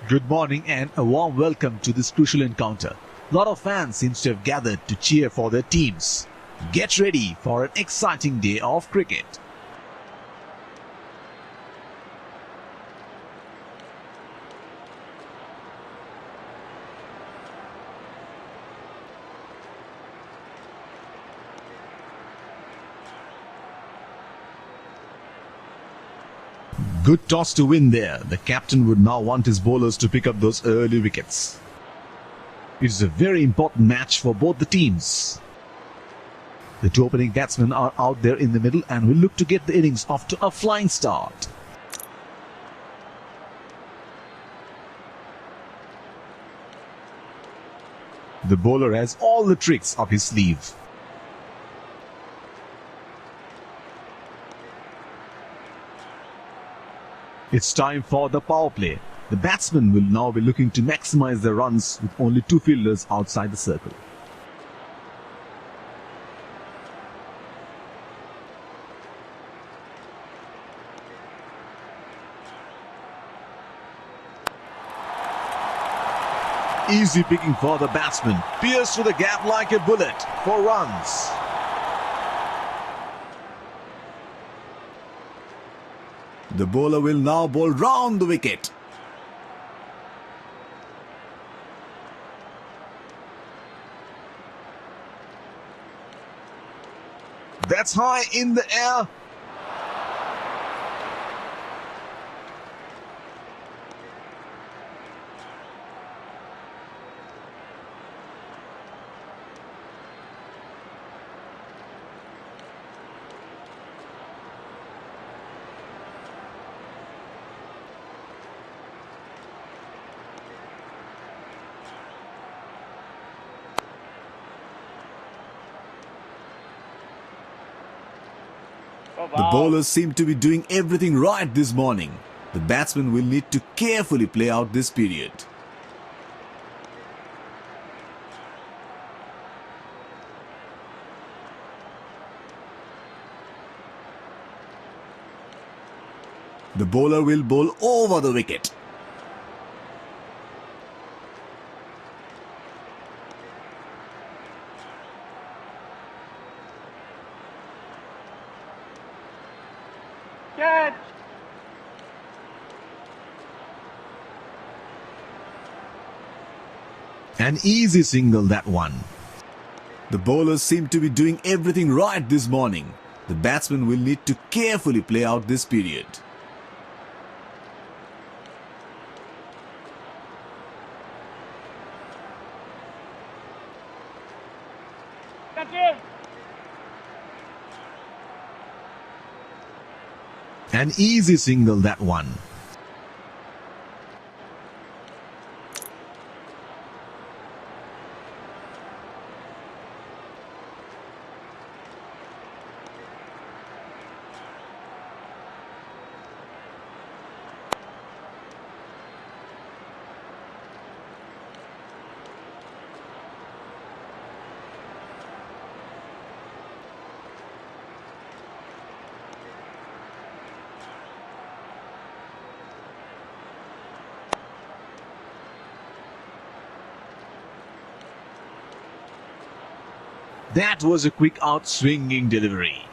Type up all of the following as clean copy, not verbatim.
Good morning and a warm welcome to this crucial encounter. A lot of fans seems to have gathered to cheer for their teams. Get ready for an exciting day of cricket. Good toss to win there. The captain would now want his bowlers to pick up those early wickets. It is a very important match for both the teams. The two opening batsmen are out there in the middle and will look to get the innings off to a flying start. The bowler has all the tricks up his sleeve. It's time for the power play. The batsmen will now be looking to maximize their runs with only two fielders outside the circle. Easy picking for the batsman. Pierced through the gap like a bullet for runs. The bowler will now bowl round the wicket. That's high in the air. The bowlers seem to be doing everything right this morning. The batsmen will need to carefully play out this period. The bowler will bowl over the wicket. Catch! An easy single, that one. The bowlers seem to be doing everything right this morning. The batsmen will need to carefully play out this period. Catch it! An easy single, that one. That was a quick out swinging delivery.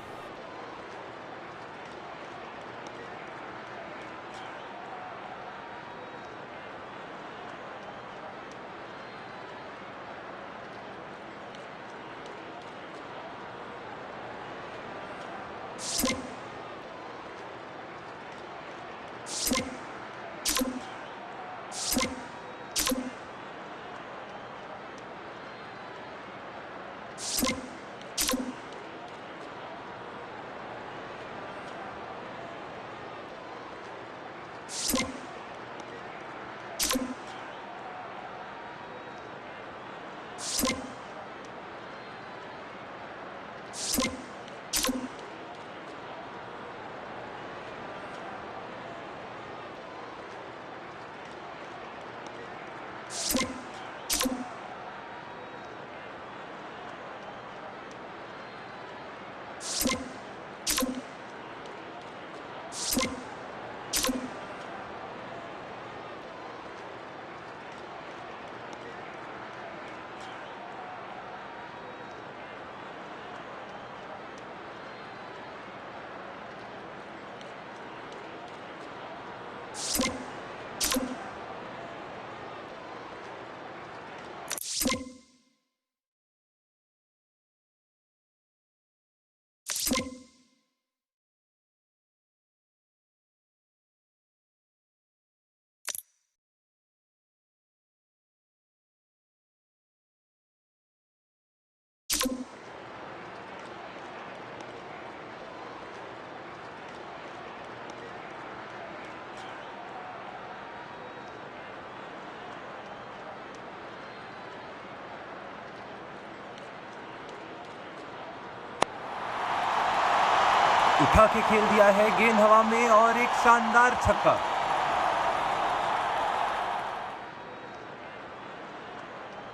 उठा के खेल दिया है, गेंद हवा में और एक शानदार छक्का।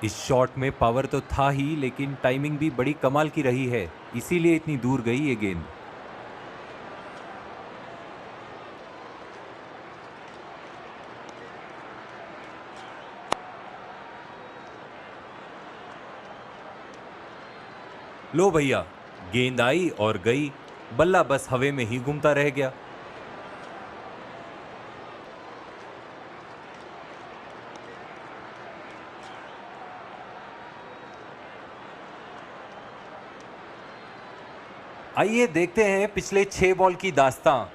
इस शॉट में पावर तो था ही, लेकिन टाइमिंग भी बड़ी कमाल की रही है, इसीलिए इतनी दूर गई ये गेंद। लो भैया, गेंद आई और गई, बल्ला बस हवा में ही घूमता रह गया। आइए देखते हैं पिछले 6 बॉल की दास्तां।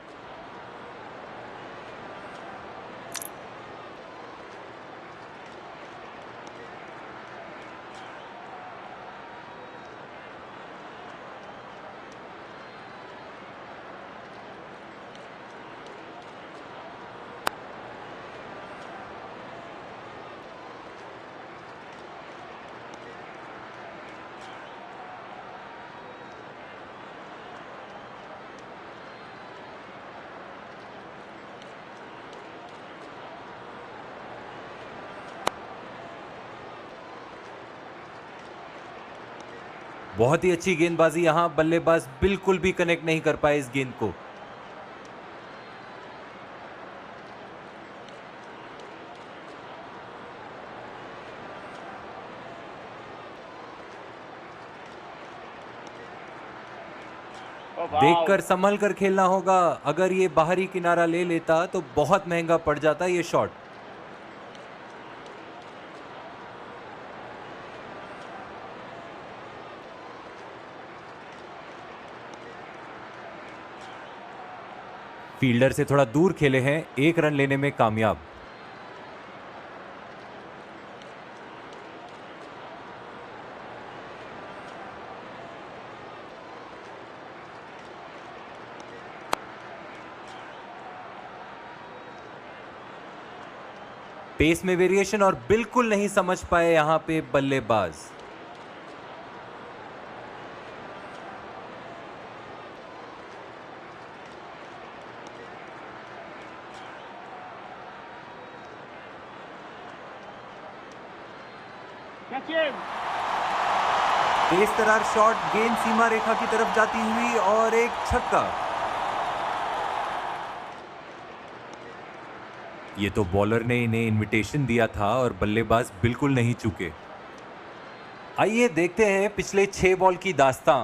बहुत ही अच्छी गेंदबाजी, यहां बल्लेबाज बिल्कुल भी कनेक्ट नहीं कर पाए इस गेंद को। देखकर संभल कर खेलना होगा, अगर ये बाहरी किनारा ले लेता तो बहुत महंगा पड़ जाता ये शॉट। फील्डर से थोड़ा दूर खेले हैं, 1 रन लेने में कामयाब। पेस में वेरिएशन और बिल्कुल नहीं समझ पाए यहां पे बल्लेबाज। तेज तरार शॉट, गेंद सीमा रेखा की तरफ जाती हुई और एक छक्का। ये तो बॉलर ने इन्हें इनविटेशन दिया था और बल्लेबाज बिल्कुल नहीं चूके। आइए देखते हैं पिछले 6 बॉल की दास्तां।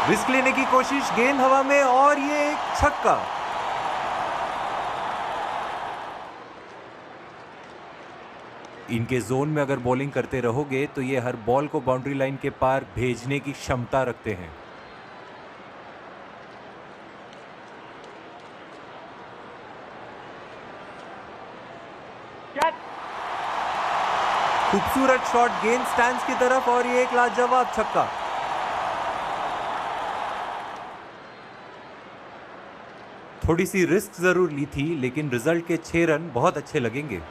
रिस्क लेने की कोशिश, गेंद हवा में और ये एक छक्का। इनके जोन में अगर बॉलिंग करते रहोगे तो ये हर बॉल को बाउंड्री लाइन के पार भेजने की क्षमता रखते हैं। खूबसूरत शॉट, गेंद स्टैंड्स की तरफ और ये एक लाजवाब छक्का। थोड़ी सी रिस्क जरूर ली थी, लेकिन रिजल्ट के 6 रन बहुत अच्छे लगेंगे।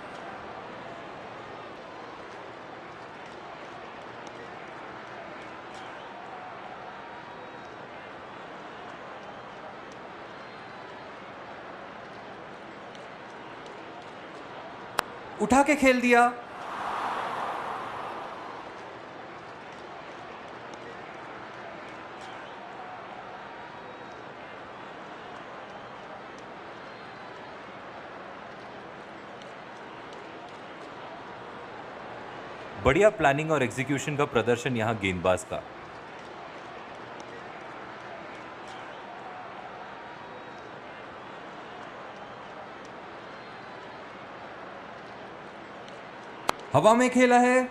उठा के खेल दिया। बढ़िया प्लानिंग और एग्जीक्यूशन का प्रदर्शन यहां गेंदबाज का। हवा में खेला है।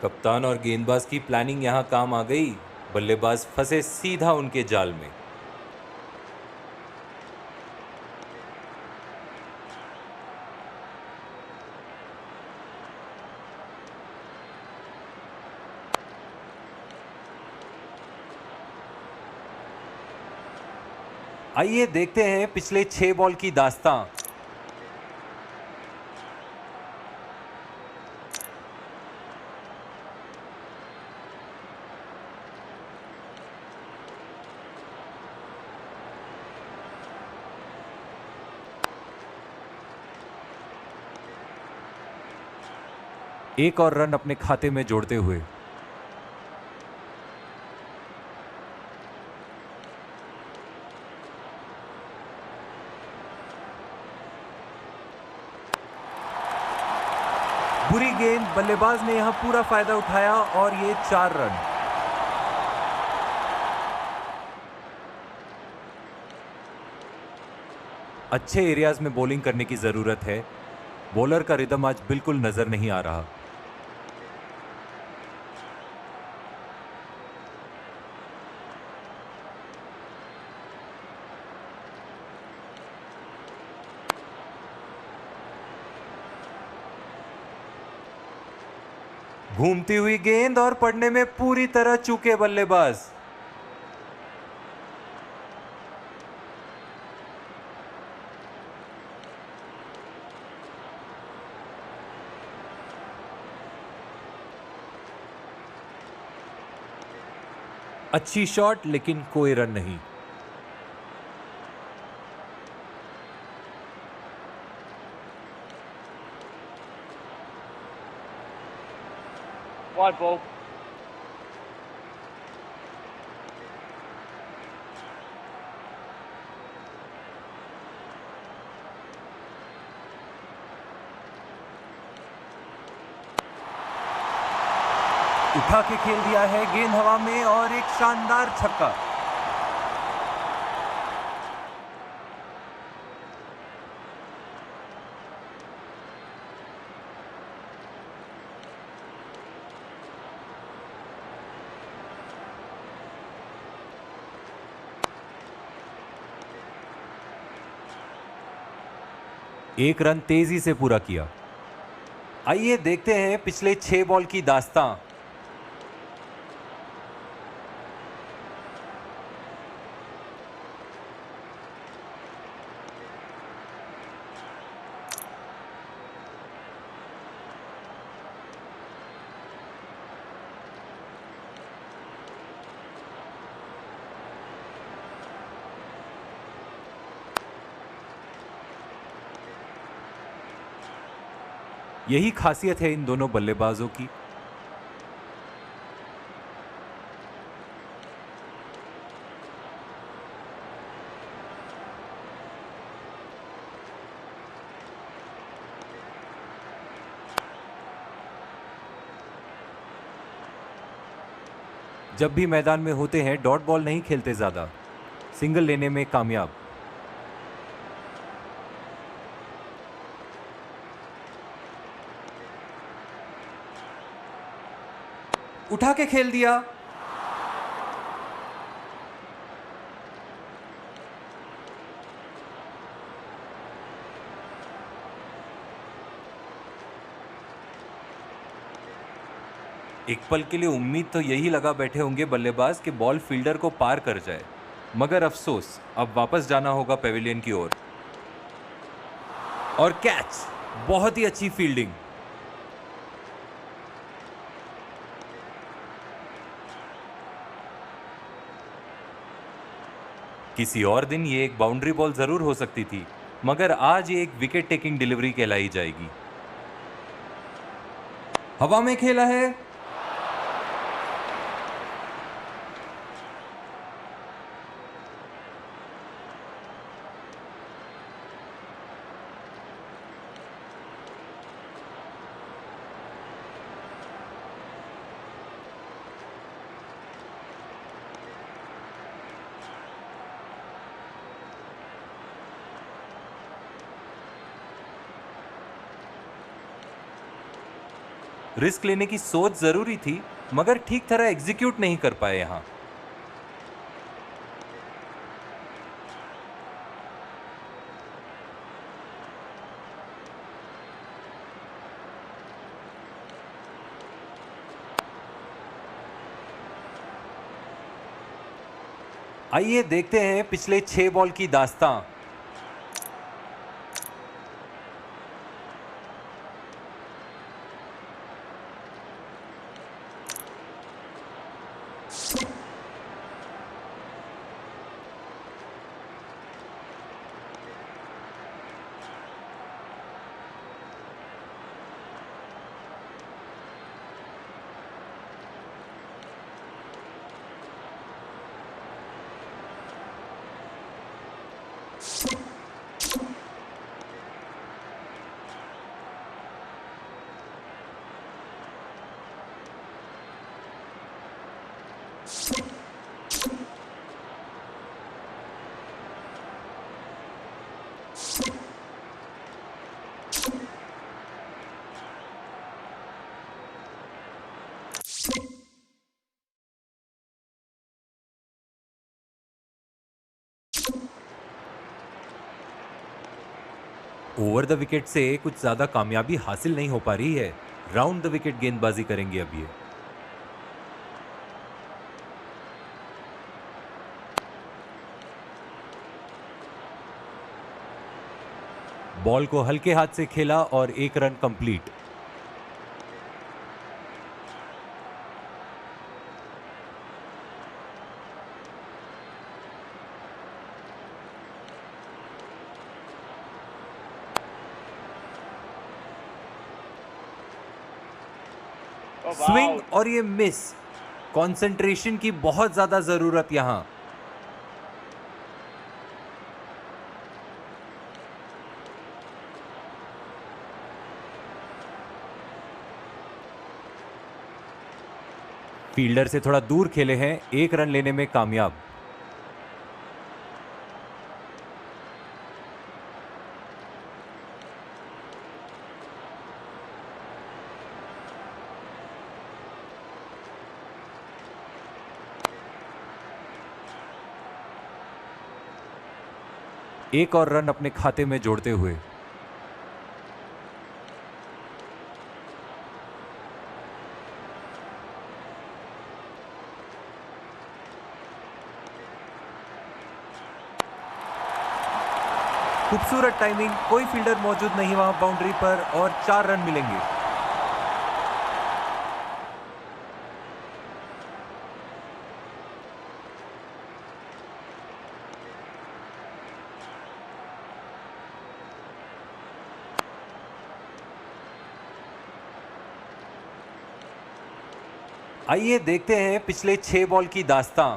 कप्तान और गेंदबाज की प्लानिंग यहां काम आ गई। बल्लेबाज फंसे सीधा उनके जाल में। आइए देखते हैं पिछले 6 बॉल की दास्तां। एक और रन अपने खाते में जोड़ते हुए। बुरी गेंद, बल्लेबाज ने यहां पूरा फायदा उठाया और ये 4 रन। अच्छे एरियाज में बॉलिंग करने की जरूरत है। बॉलर का रिदम आज बिल्कुल नजर नहीं आ रहा। घूमती हुई गेंद और पड़ने में पूरी तरह चूके बल्लेबाज। अच्छी शॉट लेकिन कोई रन नहीं। Wide ball. उठा के खेल दिया है, गेंद हवा में और एक शानदार छक्का। एक रन तेजी से पूरा किया। आइए देखते हैं पिछले 6 बॉल की दास्तां। यही खासियत है इन दोनों बल्लेबाजों की। जब भी मैदान में होते हैं डॉट बॉल नहीं खेलते ज्यादा, सिंगल लेने में कामयाब। उठा के खेल दिया। एक पल के लिए उम्मीद तो यही लगा बैठे होंगे बल्लेबाज कि बॉल फील्डर को पार कर जाए, मगर अफसोस, अब वापस जाना होगा पेविलियन की ओर। और कैच, बहुत ही अच्छी फील्डिंग। किसी और दिन ये एक बाउंड्री बॉल जरूर हो सकती थी, मगर आज ये एक विकेट टेकिंग डिलीवरी कहलाई जाएगी। हवा में खेला है। रिस्क लेने की सोच जरूरी थी, मगर ठीक तरह एग्जीक्यूट नहीं कर पाए यहां। आइए देखते हैं पिछले 6 बॉल की दास्तां। ओवर द विकेट से कुछ ज्यादा कामयाबी हासिल नहीं हो पा रही है। राउंड द विकेट गेंदबाजी करेंगे अब ये। बॉल को हल्के हाथ से खेला और 1 रन कंप्लीट। स्विंग और ये मिस। कंसंट्रेशन की बहुत ज्यादा जरूरत यहां। फील्डर से थोड़ा दूर खेले हैं, 1 रन लेने में कामयाब। एक और रन अपने खाते में जोड़ते हुए। खूबसूरत टाइमिंग, कोई फील्डर मौजूद नहीं वहां बाउंड्री पर और 4 रन मिलेंगे। आइए देखते हैं पिछले 6 बॉल की दास्तां।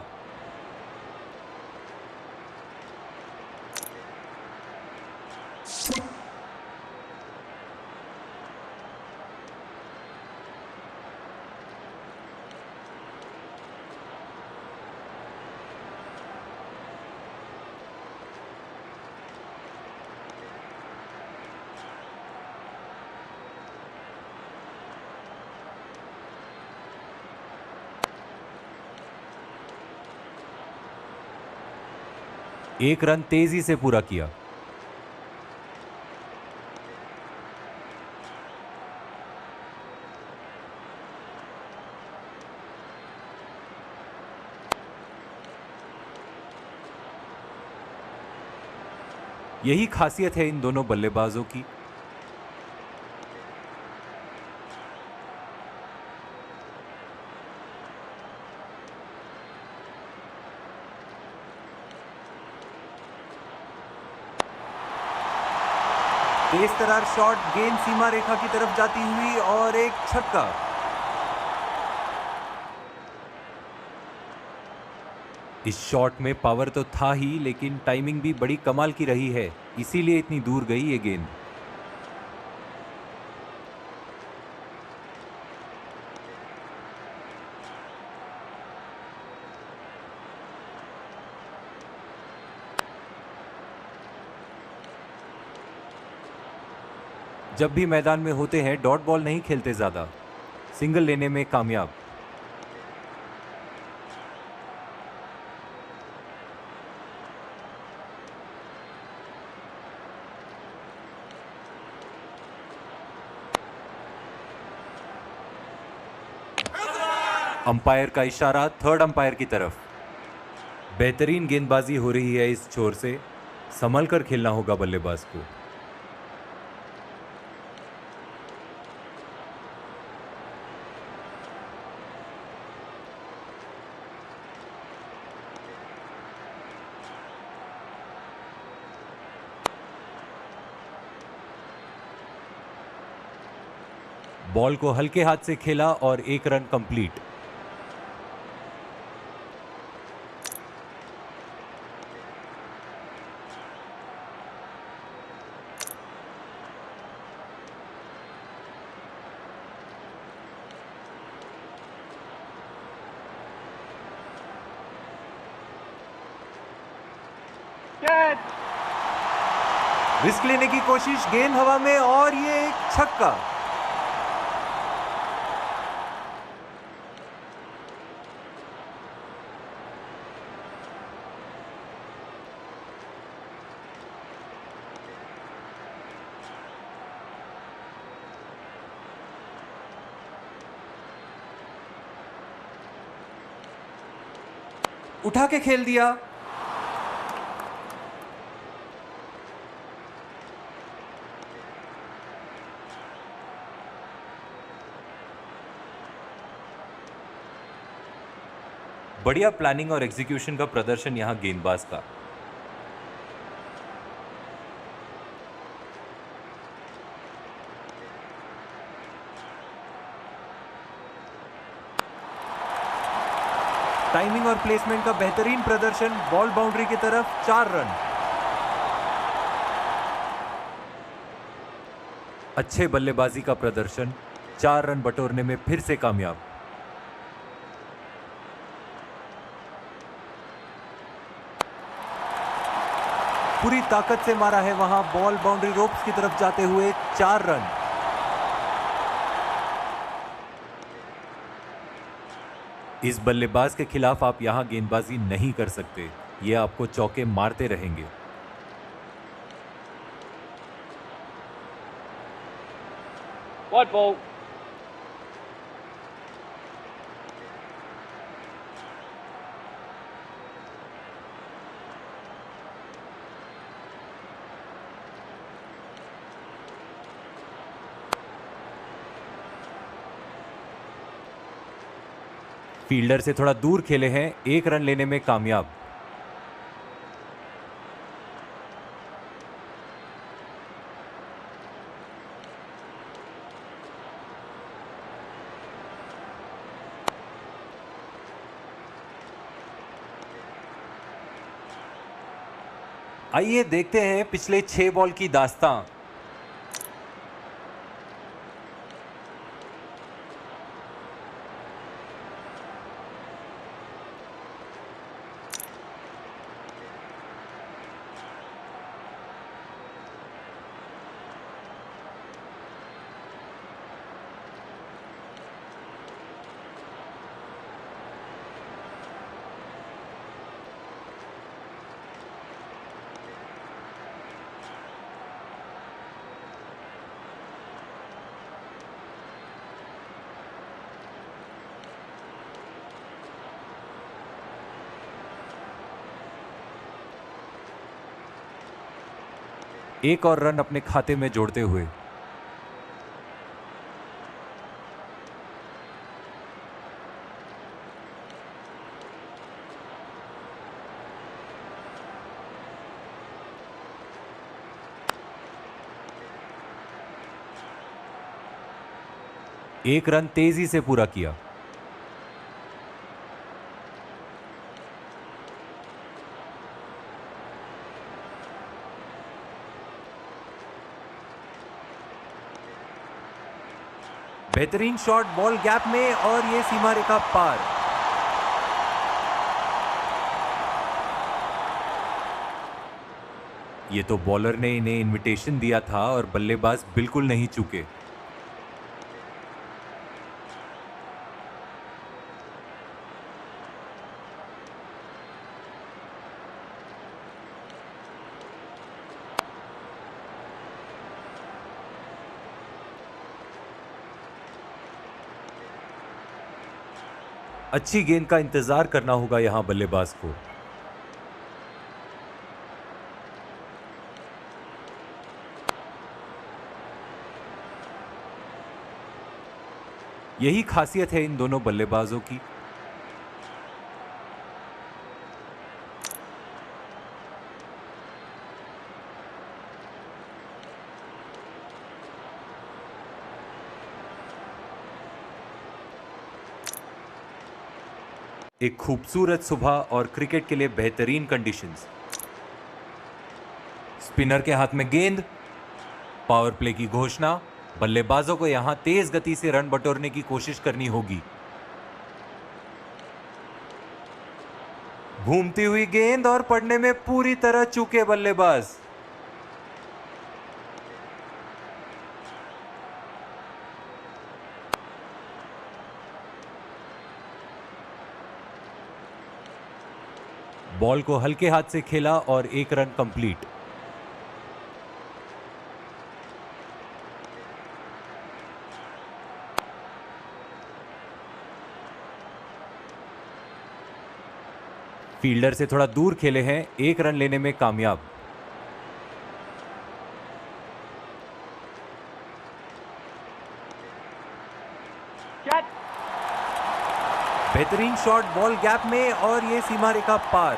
एक रन तेजी से पूरा किया। यही खासियत है इन दोनों बल्लेबाजों की। तेज तरार शॉट, गेंद सीमा रेखा की तरफ जाती हुई और एक छक्का। इस शॉट में पावर तो था ही, लेकिन टाइमिंग भी बड़ी कमाल की रही है, इसीलिए इतनी दूर गई ये गेंद। जब भी मैदान में होते हैं डॉट बॉल नहीं खेलते ज्यादा। सिंगल लेने में कामयाब। अंपायर का इशारा थर्ड अंपायर की तरफ। बेहतरीन गेंदबाजी हो रही है इस छोर से, संभल कर खेलना होगा बल्लेबाज को। बॉल को हल्के हाथ से खेला और एक रन कंप्लीट। कैच। रिस्क लेने की कोशिश, गेंद हवा में और ये एक छक्का। उठा के खेल दिया। बढ़िया प्लानिंग और एग्जीक्यूशन का प्रदर्शन यहां गेंदबाज का। टाइमिंग और प्लेसमेंट का बेहतरीन प्रदर्शन, बॉल बाउंड्री की तरफ, 4 रन। अच्छे बल्लेबाजी का प्रदर्शन, 4 रन बटोरने में फिर से कामयाब। पूरी ताकत से मारा है वहां, बॉल बाउंड्री रोप्स की तरफ जाते हुए 4 रन। इस बल्लेबाज के खिलाफ आप यहां गेंदबाजी नहीं कर सकते, ये आपको चौके मारते रहेंगे। White ball. फील्डर से थोड़ा दूर खेले हैं, 1 रन लेने में कामयाब। आइए देखते हैं पिछले 6 बॉल की दास्तां। एक और रन अपने खाते में जोड़ते हुए। एक रन तेजी से पूरा किया। बेहतरीन शॉट, बॉल गैप में और ये सीमा रेखा पार। ये तो बॉलर ने इन्हें इनविटेशन दिया था और बल्लेबाज बिल्कुल नहीं चूके। अच्छी गेंद का इंतजार करना होगा यहां बल्लेबाज को। यही खासियत है इन दोनों बल्लेबाजों की। एक खूबसूरत सुबह और क्रिकेट के लिए बेहतरीन कंडीशंस। स्पिनर के हाथ में गेंद, पावर प्ले की घोषणा। बल्लेबाजों को यहां तेज गति से रन बटोरने की कोशिश करनी होगी। घूमती हुई गेंद और पड़ने में पूरी तरह चूके बल्लेबाज। बॉल को हल्के हाथ से खेला और एक रन कंप्लीट। फील्डर से थोड़ा दूर खेले हैं, एक रन लेने में कामयाब। Catch. बेहतरीन शॉट बॉल गैप में और ये सीमा रेखा पार।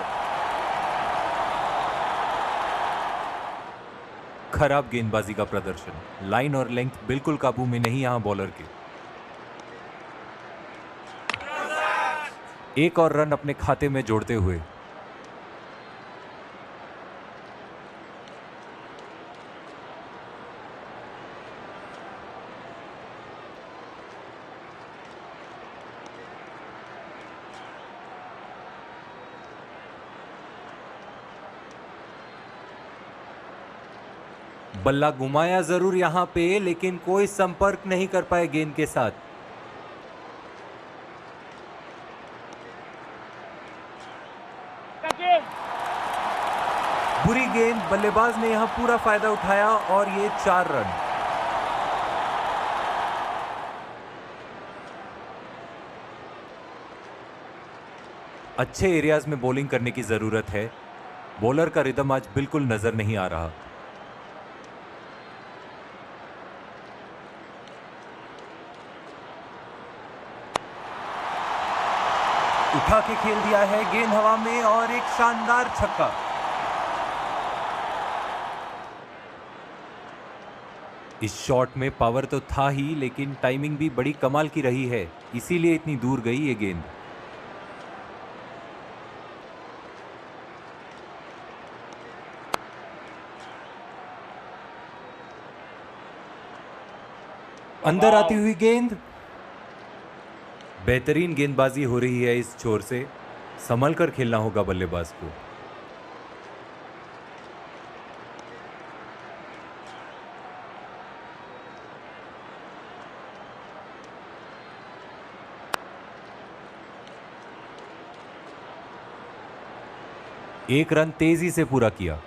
खराब गेंदबाजी का प्रदर्शन। लाइन और लेंथ बिल्कुल काबू में नहीं यहां बॉलर के। एक और रन अपने खाते में जोड़ते हुए। बल्ला घुमाया जरूर यहां पे, लेकिन कोई संपर्क नहीं कर पाए गेंद के साथ। Catch it. बुरी गेंद, बल्लेबाज ने यहां पूरा फायदा उठाया और ये 4 रन। अच्छे एरियाज में बॉलिंग करने की जरूरत है। बॉलर का रिदम आज बिल्कुल नजर नहीं आ रहा। उठा के खेल दिया है, गेंद हवा में और एक शानदार छक्का। इस शॉट में पावर तो था ही, लेकिन टाइमिंग भी बड़ी कमाल की रही है, इसीलिए इतनी दूर गई ये गेंद। अंदर आती हुई गेंद। बेहतरीन गेंदबाजी हो रही है इस छोर से। संभल कर खेलना होगा बल्लेबाज को। एक रन तेजी से पूरा किया।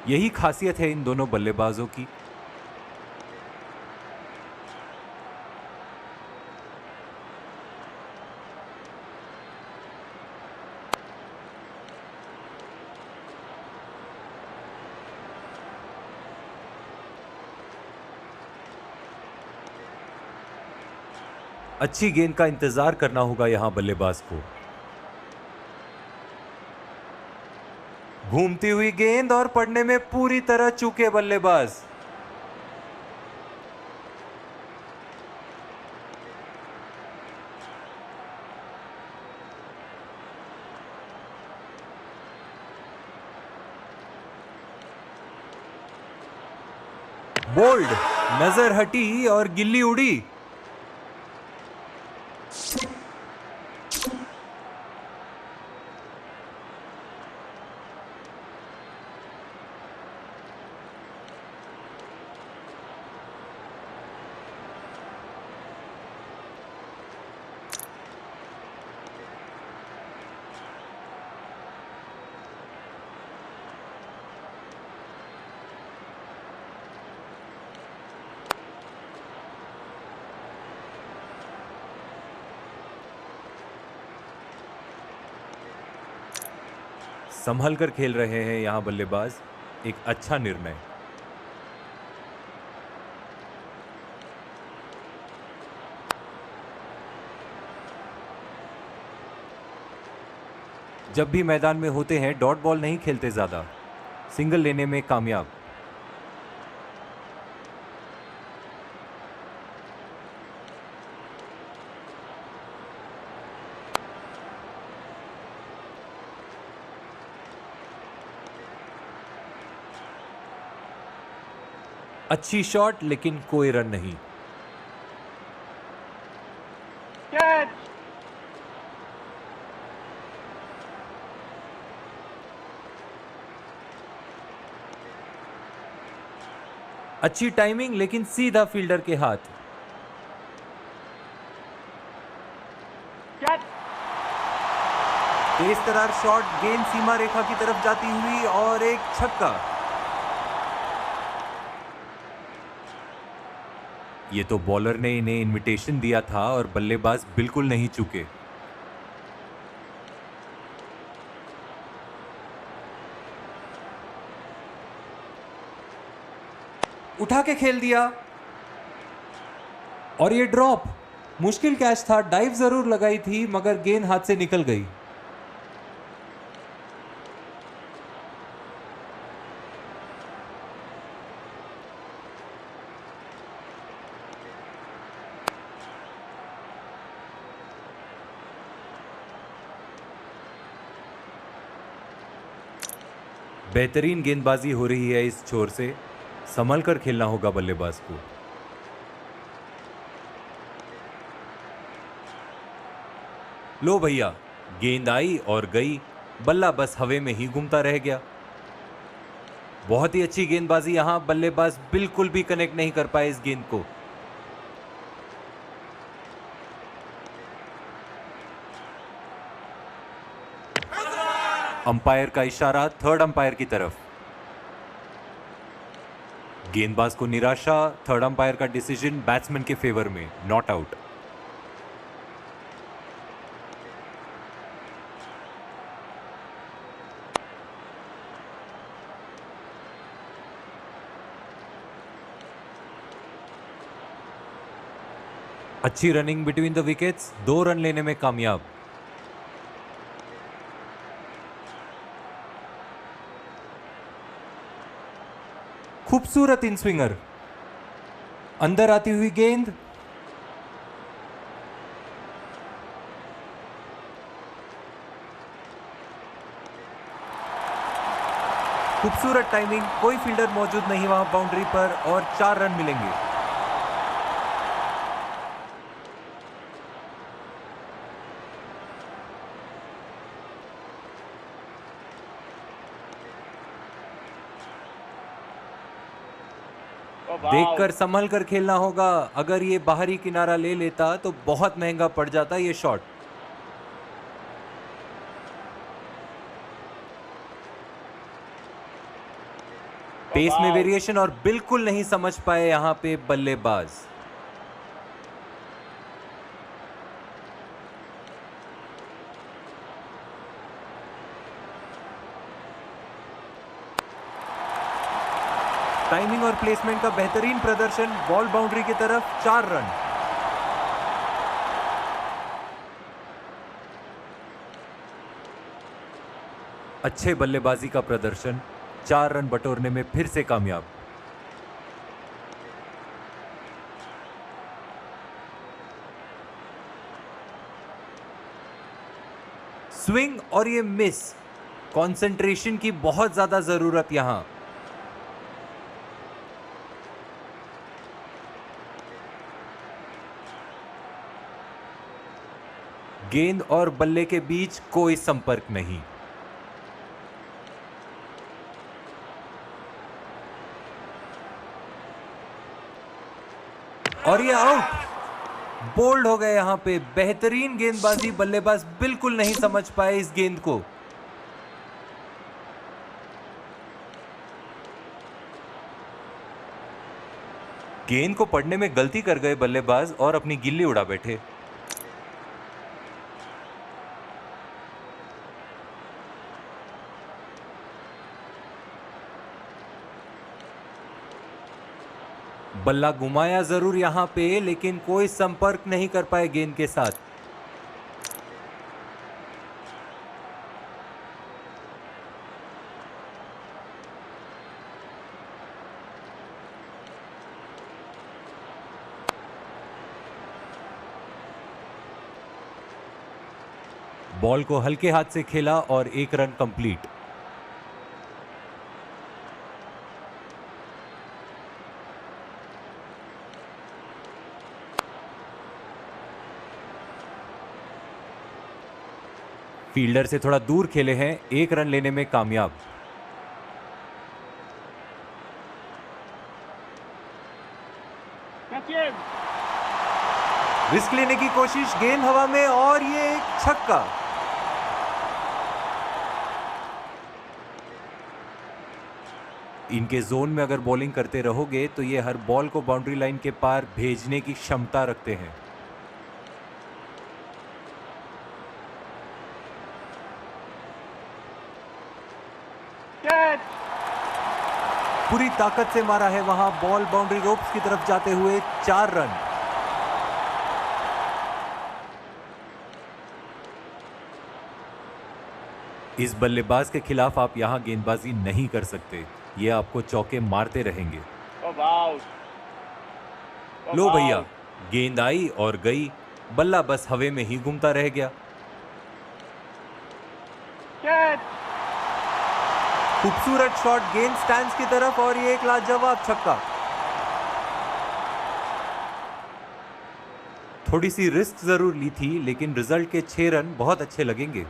यही खासियत है इन दोनों बल्लेबाजों की। अच्छी गेंद का इंतजार करना होगा यहां बल्लेबाज को। घूमती हुई गेंद और पड़ने में पूरी तरह चूके बल्लेबाज। बोल्ड, नजर हटी और गिल्ली उड़ी। संभल कर खेल रहे हैं यहां बल्लेबाज, एक अच्छा निर्णय। जब भी मैदान में होते हैं डॉट बॉल नहीं खेलते ज्यादा, सिंगल लेने में कामयाब। अच्छी शॉट लेकिन कोई रन नहीं। Catch! अच्छी टाइमिंग लेकिन सीधा फील्डर के हाथ। Catch! तेज तरार शॉट, गेंद सीमा रेखा की तरफ जाती हुई और एक छक्का। ये तो बॉलर ने इन्हें इनविटेशन दिया था और बल्लेबाज बिल्कुल नहीं चूके। उठा के खेल दिया और ये ड्रॉप। मुश्किल कैच था, डाइव जरूर लगाई थी मगर गेंद हाथ से निकल गई। बेहतरीन गेंदबाजी हो रही है इस छोर से, संभल कर खेलना होगा बल्लेबाज को। लो भैया, गेंद आई और गई, बल्ला बस हवा में ही घूमता रह गया। बहुत ही अच्छी गेंदबाजी यहां, बल्लेबाज बिल्कुल भी कनेक्ट नहीं कर पाए इस गेंद को। अंपायर का इशारा थर्ड अंपायर की तरफ। गेंदबाज को निराशा, थर्ड अंपायर का डिसीजन बैट्समैन के फेवर में, नॉट आउट। अच्छी running between the wickets, 2 run लेने में कामयाब। खूबसूरत इन स्विंगर, अंदर आती हुई गेंद। खूबसूरत टाइमिंग, कोई फील्डर मौजूद नहीं वहां बाउंड्री पर और 4 रन मिलेंगे। देखकर संभल कर खेलना होगा, अगर ये बाहरी किनारा ले लेता तो बहुत महंगा पड़ जाता ये शॉट। पेस में वेरिएशन और बिल्कुल नहीं समझ पाए यहां पे बल्लेबाज। टाइमिंग और प्लेसमेंट का बेहतरीन प्रदर्शन, बॉल बाउंड्री की तरफ, 4 रन। अच्छे बल्लेबाजी का प्रदर्शन, 4 रन बटोरने में फिर से कामयाब। स्विंग और ये मिस, कंसंट्रेशन की बहुत ज्यादा जरूरत यहां। गेंद और बल्ले के बीच कोई संपर्क नहीं। और ये आउट। बोल्ड हो गए यहां पे, बेहतरीन गेंदबाजी, बल्लेबाज बिल्कुल नहीं समझ पाए इस गेंद को। गेंद को पढ़ने में गलती कर गए बल्लेबाज और अपनी गिल्ली उड़ा बैठे। बल्ला घुमाया जरूर यहां पे, लेकिन कोई संपर्क नहीं कर पाए गेंद के साथ। बॉल को हल्के हाथ से खेला और 1 रन कंप्लीट। फील्डर से थोड़ा दूर खेले हैं, 1 रन लेने में कामयाब। Catch him. रिस्क लेने की कोशिश, गेंद हवा में और ये एक छक्का। इनके जोन में अगर बॉलिंग करते रहोगे तो ये हर बॉल को बाउंड्री लाइन के पार भेजने की क्षमता रखते हैं। Catch. पूरी ताकत से मारा है वहां, बॉल बाउंड्री रोप्स की तरफ जाते हुए 4 रन। इस बल्लेबाज के खिलाफ आप यहां गेंदबाजी नहीं कर सकते, ये आपको चौके मारते रहेंगे। Come out. लो भैया, गेंद आई और गई, बल्ला बस हवे में ही घूमता रह गया। Catch. खूबसूरत शॉट गेंद स्टैंड्स की तरफ और ये एक लाजवाब छक्का। थोड़ी सी रिस्क जरूर ली थी, लेकिन रिजल्ट के 6 रन बहुत अच्छे लगेंगे।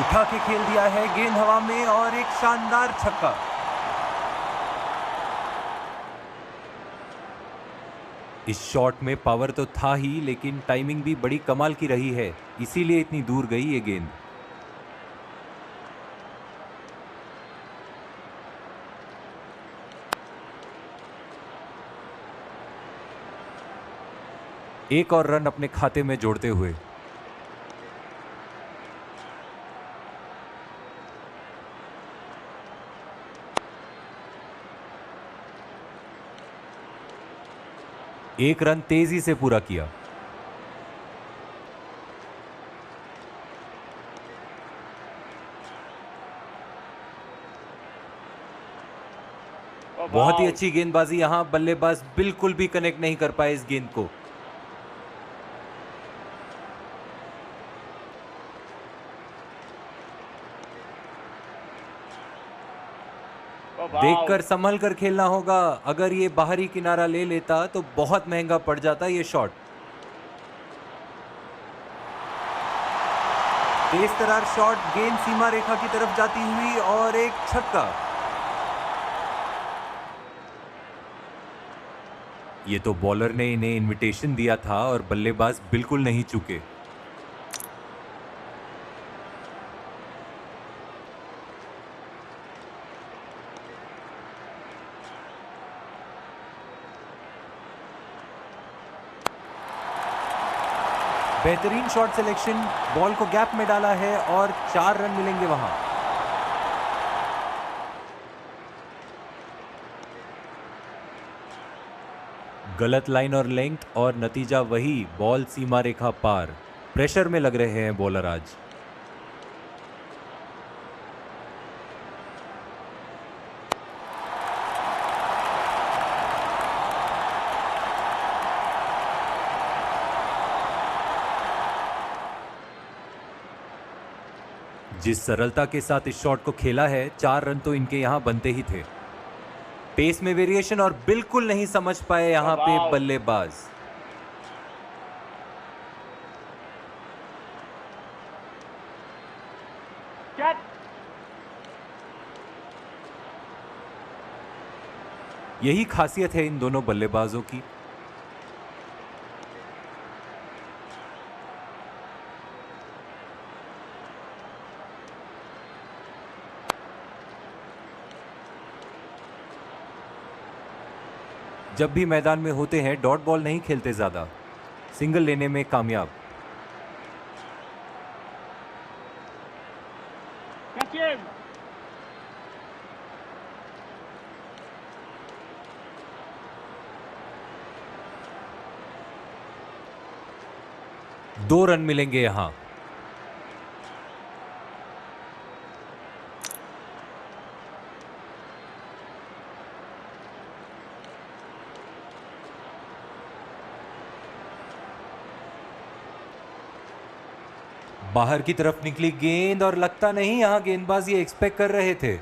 उठा के खेल दिया है, गेंद हवा में और एक शानदार छक्का। इस शॉट में पावर तो था ही, लेकिन टाइमिंग भी बड़ी कमाल की रही है, इसीलिए इतनी दूर गई ये गेंद। एक और रन अपने खाते में जोड़ते हुए एक रन तेजी से पूरा किया। बहुत ही अच्छी गेंदबाजी यहां, बल्लेबाज बिल्कुल भी कनेक्ट नहीं कर पाए इस गेंद को। देखकर संभल कर खेलना होगा, अगर ये बाहरी किनारा ले लेता तो बहुत महंगा पड़ जाता ये शॉट। तेज तरार शॉट, गेंद सीमा रेखा की तरफ जाती हुई और एक छक्का। ये तो बॉलर ने इन्हें इनविटेशन दिया था और बल्लेबाज बिल्कुल नहीं चूके। बेहतरीन शॉट सिलेक्शन, बॉल को गैप में डाला है और 4 रन मिलेंगे वहां। गलत लाइन और लेंथ और नतीजा वही, बॉल सीमा रेखा पार। प्रेशर में लग रहे हैं बॉलर आज। जिस सरलता के साथ इस शॉट को खेला है, 4 रन तो इनके यहां बनते ही थे। पेस में वेरिएशन और बिल्कुल नहीं समझ पाए यहां पे बल्लेबाज। यही खासियत है इन दोनों बल्लेबाजों की। जब भी मैदान में होते हैं डॉट बॉल नहीं खेलते ज्यादा, सिंगल लेने में कामयाब। Catch him. दो रन मिलेंगे यहां। बाहर की तरफ निकली गेंद और लगता नहीं यहां गेंदबाज ये एक्सपेक्ट कर रहे थे।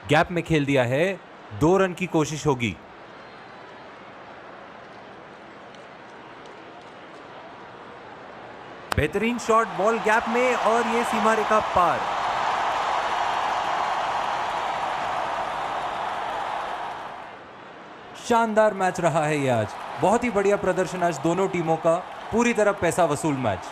गैप में खेल दिया है, 2 रन की कोशिश होगी। बेहतरीन शॉट बॉल गैप में और ये सीमा रेखा पार। शानदार मैच रहा है ये आज। बहुत ही बढ़िया प्रदर्शन आज दोनों टीमों का, पूरी तरह पैसा वसूल मैच।